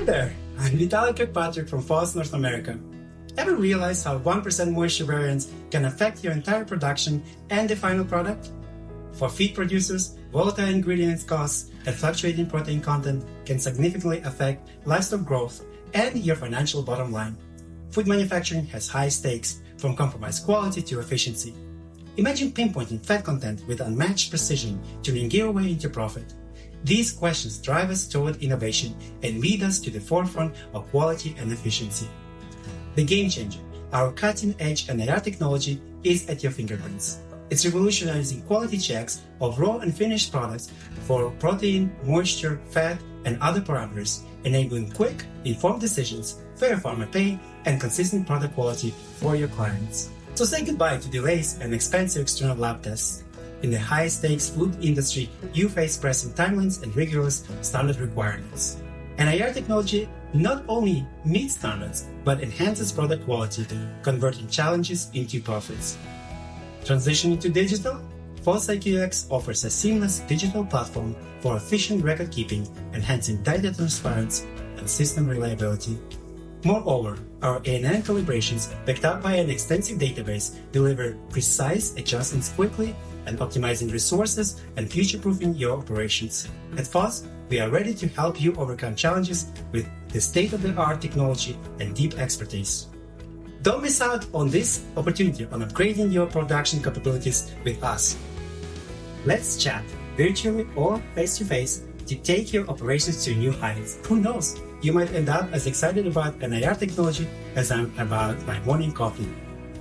Hi there, I'm Vitaly Kirkpatrick from FOSS North America. Ever realize how 1% moisture variance can affect your entire production and the final product? For feed producers, volatile ingredients costs and fluctuating protein content can significantly affect livestock growth and your financial bottom line. Food manufacturing has high stakes, from compromised quality to efficiency. Imagine pinpointing fat content with unmatched precision, turning giveaway into profit. These questions drive us toward innovation and lead us to the forefront of quality and efficiency. The game changer, our cutting-edge NIR technology, is at your fingerprints. It's revolutionizing quality checks of raw and finished products for protein, moisture, fat, and other parameters, enabling quick, informed decisions, fair farmer pay, and consistent product quality for your clients. So say goodbye to delays and expensive external lab tests. In the high-stakes food industry, you face pressing timelines and rigorous standard requirements. NIR technology not only meets standards, but enhances product quality, converting challenges into profits. Transitioning to digital? FOSS IQX offers a seamless digital platform for efficient record keeping, enhancing data transparency and system reliability. Moreover, our ANN calibrations, backed up by an extensive database, deliver precise adjustments quickly and optimizing resources and future-proofing your operations. At FOSS, we are ready to help you overcome challenges with the state-of-the-art technology and deep expertise. Don't miss out on this opportunity on upgrading your production capabilities with us. Let's chat virtually or face-to-face to take your operations to new heights. Who knows? You might end up as excited about NIR technology as I'm about my morning coffee.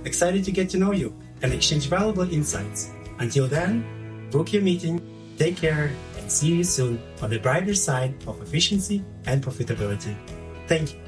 Excited to get to know you and exchange valuable insights. Until then, book your meeting, take care, and see you soon on the brighter side of efficiency and profitability. Thank you.